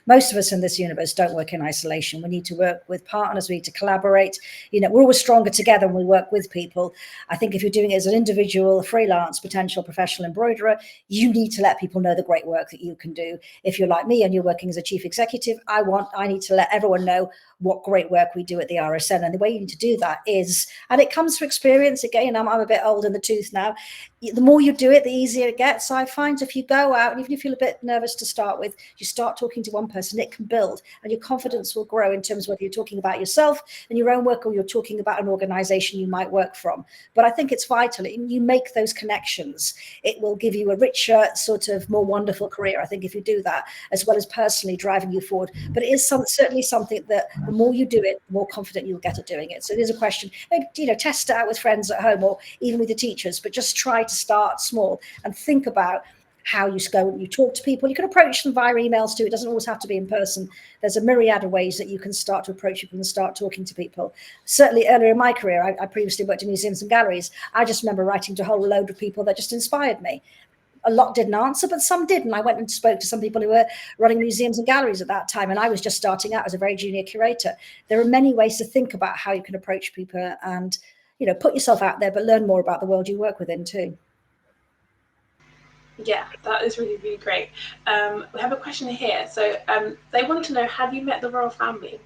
most of us in this universe don't work in isolation. We need to work with partners, we need to collaborate. We're always stronger together when we work with people. I think if you're doing it as an individual, freelance, potential professional embroiderer, you need to let people know the great work that you can do. If you're like me and you're working as a chief executive, I need to let everyone know what great work we do at the RSN. And the way you need to do that is, and it comes through experience. Again, I'm a bit old in the tooth now. The more you do it, the easier it gets. So I find if you go out, and even if you feel a bit nervous to start with, you start talking to one person, it can build, and your confidence will grow in terms of whether you're talking about yourself and your own work, or you're talking about an organization you might work from. But I think it's vital. You make those connections. It will give you a richer, sort of more wonderful career, I think, if you do that, as well as personally driving you forward. But it is certainly something that the more you do it, the more confident you'll get at doing it. So it is a question, test it out with friends at home, or even with the teachers, but just try to start small and think about how you go and you talk to people. You can approach them via emails too. It doesn't always have to be in person. There's a myriad of ways that you can start to approach people and start talking to people. Certainly earlier in my career, I previously worked in museums and galleries. I just remember writing to a whole load of people that just inspired me. A lot didn't answer, but some did. And I went and spoke to some people who were running museums and galleries at that time. And I was just starting out as a very junior curator. There are many ways to think about how you can approach people and, put yourself out there, but learn more about the world you work within too. Yeah, that is really, really great. We have a question here. So they want to know, have you met the royal family?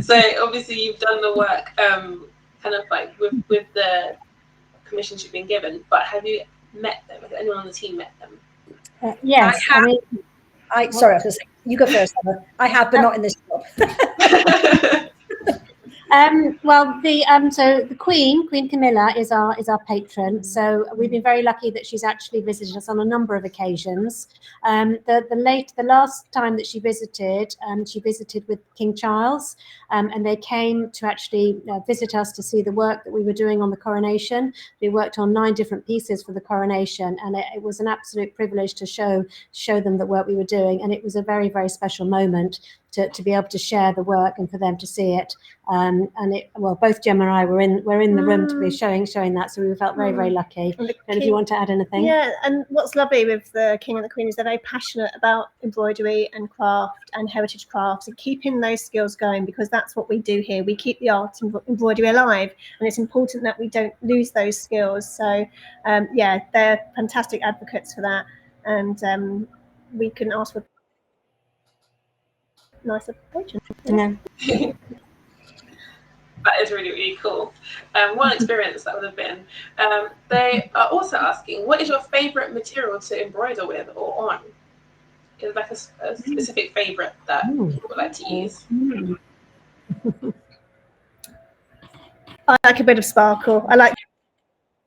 So obviously you've done the work kind of like with the commissions you've been given, but have you met them? Has anyone on the team met them? Yes, I mean, sorry, I was going to say, you go first, Emma. I have, but not in this job. well, so the Queen Camilla is our patron. So we've been very lucky that she's actually visited us on a number of occasions. The last time that she visited with King Charles, and they came to actually visit us to see the work that we were doing on the coronation. We worked on 9 different pieces for the coronation, and it was an absolute privilege to show them the work we were doing, and it was a very, very special moment to be able to share the work and for them to see it. And both Gemma and I were in the room to be showing that, so we felt very, very lucky. And if you want to add anything. Yeah, and what's lovely with the King and the Queen is they're very passionate about embroidery and craft and heritage crafts and keeping those skills going, because that's what we do here. We keep the art and embroidery alive, and it's important that we don't lose those skills. So yeah, they're fantastic advocates for that, and we couldn't ask for nicer patrons. Yeah. That is really, really cool. What an experience that would have been. They are also asking, what is your favourite material to embroider with or on? Is like a specific favourite that you would like to use? I like a bit of sparkle. I like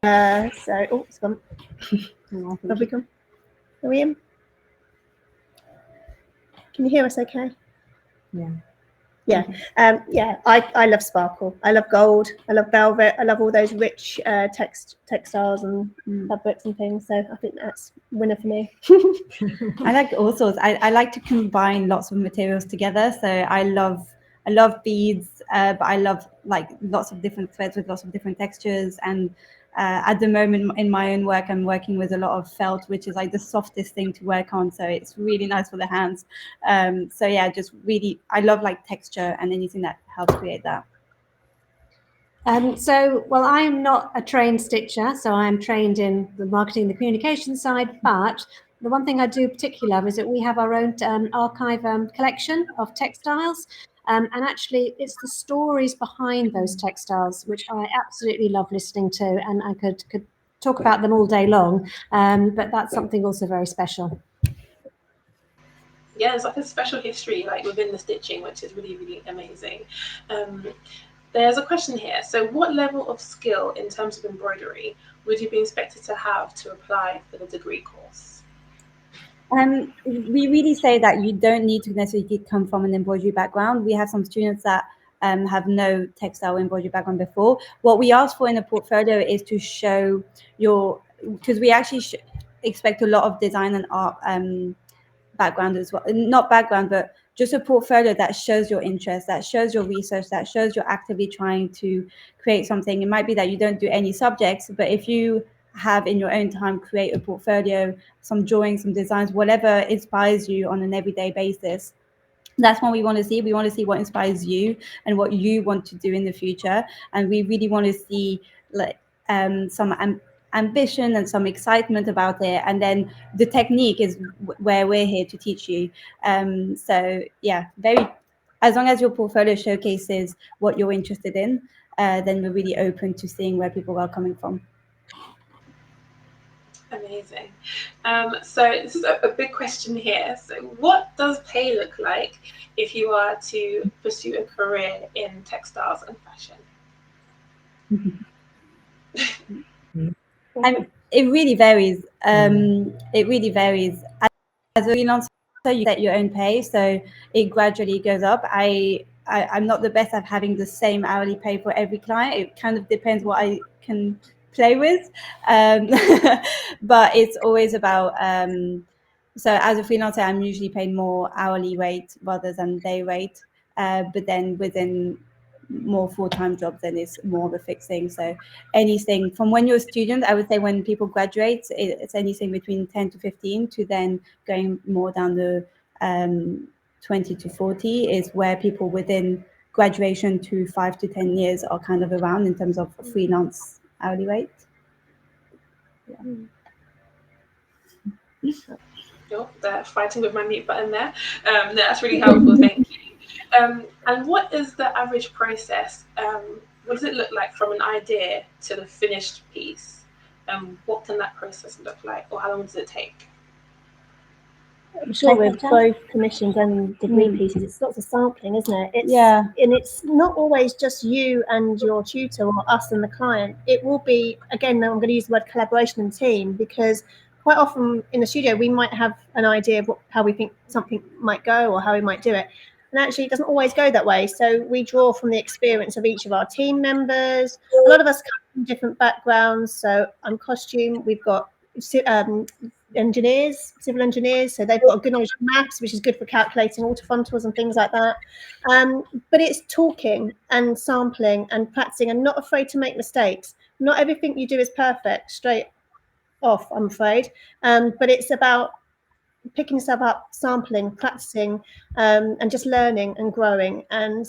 it's gone. Have we gone? Are we in? Can you hear us okay? Yeah. I love sparkle. I love gold. I love velvet. I love all those rich textiles and fabrics and things. So I think that's a winner for me. I like all sorts. I like to combine lots of materials together. So I love beads, but I love like lots of different threads with lots of different textures. And at the moment in my own work, I'm working with a lot of felt, which is like the softest thing to work on. So it's really nice for the hands. So yeah, just really, I love like texture and anything that helps create that. Well, I am not a trained stitcher, so I am trained in the marketing, the communication side, but the one thing I do particularly love is that we have our own archive collection of textiles. And actually, it's the stories behind those textiles, which I absolutely love listening to, and I could talk about them all day long, but that's something also very special. Yeah, there's like a special history like within the stitching, which is really, really amazing. There's a question here. So what level of skill in terms of embroidery would you be expected to have to apply for the degree course? We really say that you don't need to necessarily come from an embroidery background. We have some students that have no textile embroidery background before. What we ask for in a portfolio is to show because we actually expect a lot of design and art background as well. Not background, but just a portfolio that shows your interest, that shows your research, that shows you're actively trying to create something. It might be that you don't do any subjects, but if you have in your own time create a portfolio, some drawings, some designs, whatever inspires you on an everyday basis, that's what we want to see. We want to see what inspires you and what you want to do in the future. And we really want to see like some ambition and some excitement about it. And then the technique is where we're here to teach you. So yeah, as long as your portfolio showcases what you're interested in, then we're really open to seeing where people are coming from. Amazing. So this is a big question here. So what does pay look like if you are to pursue a career in textiles and fashion? It really varies. It really varies. As a freelancer, you set your own pay, so it gradually goes up. I'm not the best at having the same hourly pay for every client. It kind of depends what I can play with, but it's always about. So as a freelancer, I'm usually paid more hourly rate rather than day rate. But then within more full-time jobs, then it's more of a fixed thing. So anything from when you're a student, I would say when people graduate, it's anything between 10 to 15 to then going more down the 20 to 40 is where people within graduation to 5 to 10 years are kind of around in terms of freelance hourly rate. Yeah. Oh, they're fighting with my mute button there. That's really helpful, thank you. And what is the average process? What does it look like from an idea to the finished piece? What can that process look like, or how long does it take? I'm sure with both commissioned and degree pieces, it's lots of sampling, isn't it? And it's not always just you and your tutor or us and the client. It will be, again, I'm going to use the word collaboration and team, because quite often in the studio, we might have an idea of how we think something might go or how we might do it. And actually, it doesn't always go that way. So we draw from the experience of each of our team members. A lot of us come from different backgrounds. So I'm costume, we've got engineers, civil engineers, so they've got a good knowledge of maths, which is good for calculating autofrontals and things like that. But it's talking and sampling and practicing and not afraid to make mistakes. Not everything you do is perfect straight off, I'm afraid, but it's about picking yourself up, sampling, practicing, and just learning and growing. And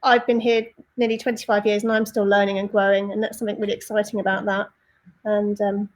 I've been here nearly 25 years and I'm still learning and growing, and that's something really exciting about that. And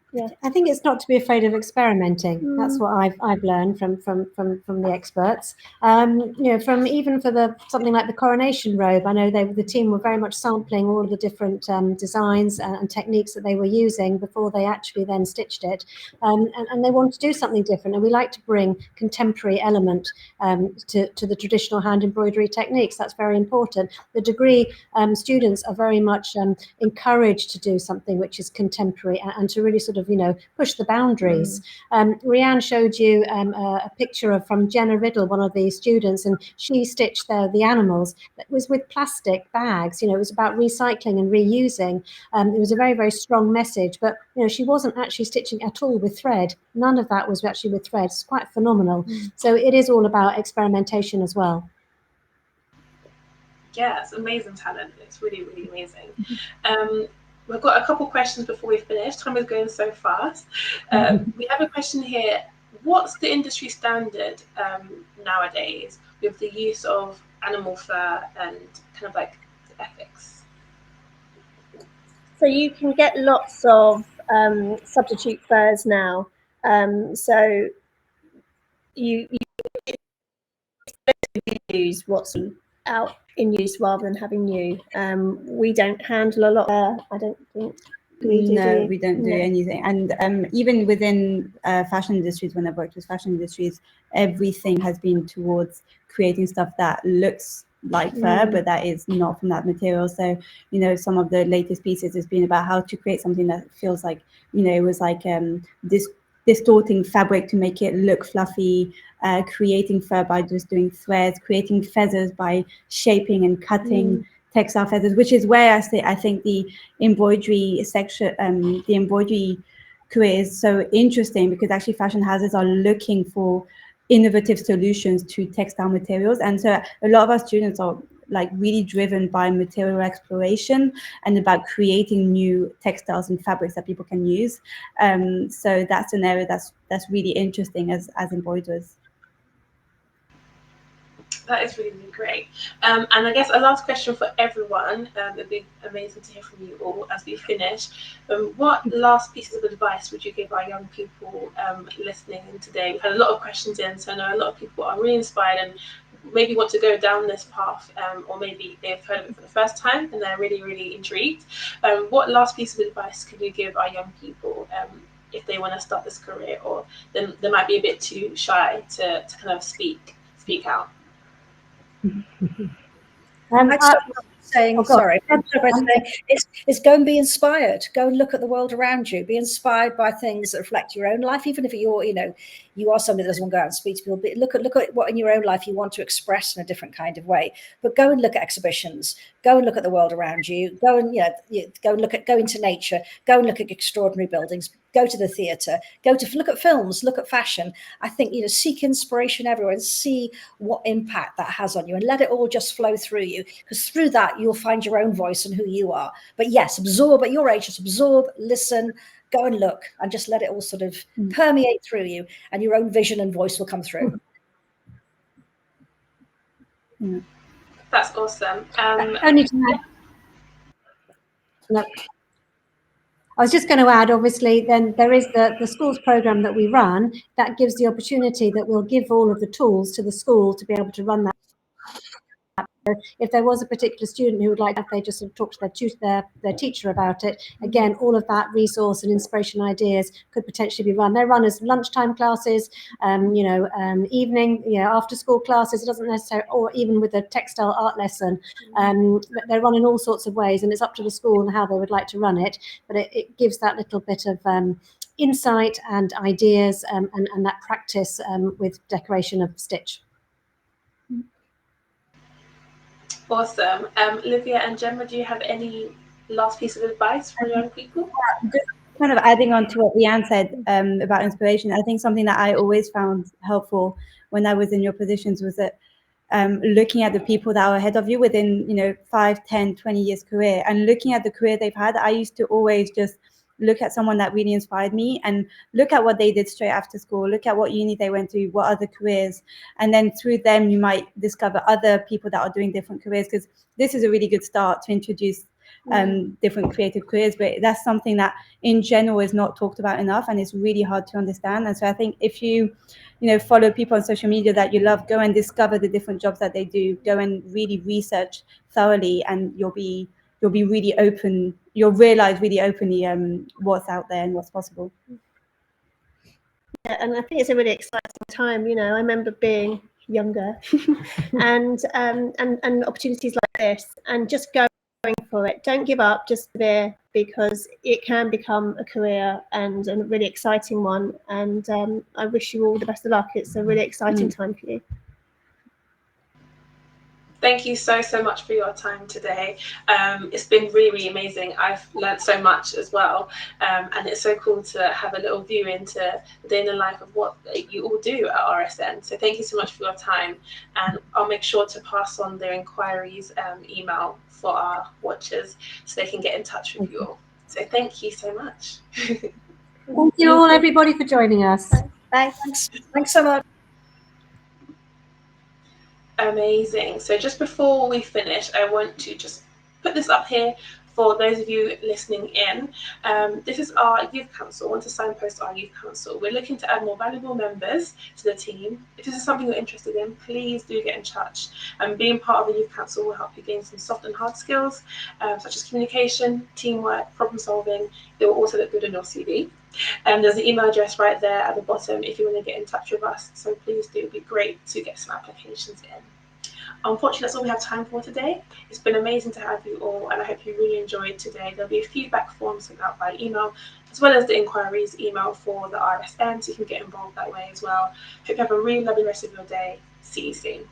I think it's not to be afraid of experimenting. That's what I've learned from the experts. From even for something like the coronation robe, I know the team were very much sampling all of the different designs and techniques that they were using before they actually then stitched it, and they wanted to do something different. And we like to bring contemporary element to the traditional hand embroidery techniques. That's very important. The degree students are very much encouraged to do something which is contemporary and to really sort of push the boundaries. Rianne showed you a picture from Jenna Riddle, one of the students, and she stitched the animals. It was with plastic bags. It was about recycling and reusing. It was a very, very strong message, but she wasn't actually stitching at all with thread. None of that was actually with thread. It's quite phenomenal. So it is all about experimentation as well. Yeah, it's amazing talent. It's really, really amazing. We've got a couple questions before we finish. Time is going so fast. We have a question here. What's the industry standard nowadays with the use of animal fur and kind of like ethics? So you can get lots of substitute furs now. So you use what's out in use rather than having new. We don't handle a lot of, I don't think. We don't do anything. And even within fashion industries, when I've worked with fashion industries, everything has been towards creating stuff that looks like fur, but that is not from that material. So, some of the latest pieces has been about how to create something that feels like, it was like distorting fabric to make it look fluffy, creating fur by just doing threads, creating feathers by shaping and cutting textile feathers, which is where I think the embroidery section, the embroidery career is so interesting, because actually fashion houses are looking for innovative solutions to textile materials. And so a lot of our students are like really driven by material exploration and about creating new textiles and fabrics that people can use. So that's an area that's really interesting as embroiderers. That is really, really great. And I guess a last question for everyone. It'd be amazing to hear from you all as we finish. What last pieces of advice would you give our young people listening in today? We've had a lot of questions in, so I know a lot of people are really inspired and maybe want to go down this path, or maybe they've heard of it for the first time and they're really, really intrigued. What last piece of advice could you give our young people if they want to start this career, or they might be a bit too shy to kind of speak out? Sorry, it's go and be inspired. Go and look at the world around you. Be inspired by things that reflect your own life, even if you are somebody that doesn't want to go out and speak to people. But look at what in your own life you want to express in a different kind of way. But go and look at exhibitions. Go and look at the world around you. Go and go into nature. Go and look at extraordinary buildings. Go to the theatre. Look at films. Look at fashion. I think seek inspiration everywhere and see what impact that has on you, and let it all just flow through you, because through that you'll find your own voice and who you are. But yes, absorb at your age. Just absorb, listen, go and look, and just let it all sort of permeate through you, and your own vision and voice will come through. That's awesome. I was just going to add, obviously, then there is the schools program that we run that gives the opportunity that we'll give all of the tools to the school to be able to run that. If there was a particular student who would like that, they just sort of talk to their tutor, their teacher about it. Again, all of that resource and inspiration ideas could potentially be run. They're run as lunchtime classes, evening, after school classes. It doesn't necessarily, or even with a textile art lesson. They're run in all sorts of ways, and it's up to the school and how they would like to run it. But it gives that little bit of insight and ideas and that practice with decoration of stitch. Awesome. Olivia and Gemma, do you have any last piece of advice for young people? Just kind of adding on to what Leanne said about inspiration, I think something that I always found helpful when I was in your positions was that looking at the people that are ahead of you within 5, 10, 20 years career, and looking at the career they've had. I used to always just look at someone that really inspired me and look at what they did straight after school, look at what uni they went to, what other careers, and then through them you might discover other people that are doing different careers, because this is a really good start to introduce different creative careers. But that's something that in general is not talked about enough, and it's really hard to understand. And so I think if you follow people on social media that you love, go and discover the different jobs that they do, go and really research thoroughly, and you'll be really open. You'll realize really openly what's out there and what's possible. Yeah, and I think it's a really exciting time. I remember being younger and opportunities like this, and just going for it. Don't give up, just there, because it can become a career and a really exciting one. And I wish you all the best of luck. It's a really exciting time for you. Thank you so much for your time today. It's been really amazing. I've learned so much as well, and it's so cool to have a little view into the day in the life of what you all do at RSN. So thank you so much for your time, and I'll make sure to pass on their inquiries email for our watchers so they can get in touch with you all. So thank you so much. Thank you all, everybody, for joining us. Bye. Thanks so much. Amazing. So just before we finish, I want to just put this up here for those of you listening in. This is our youth council. I want to signpost our youth council. We're looking to add more valuable members to the team. If this is something you're interested in, please do get in touch. Being part of the youth council will help you gain some soft and hard skills, such as communication, teamwork, problem solving. It will also look good on your CV. There's an email address right there at the bottom if you want to get in touch with us. So please do, it'd be great to get some applications in. Unfortunately, that's all we have time for today. It's been amazing to have you all, and I hope you really enjoyed today. There'll be a feedback form sent out by email, as well as the inquiries email for the RSN, so you can get involved that way as well. Hope you have a really lovely rest of your day. See you soon.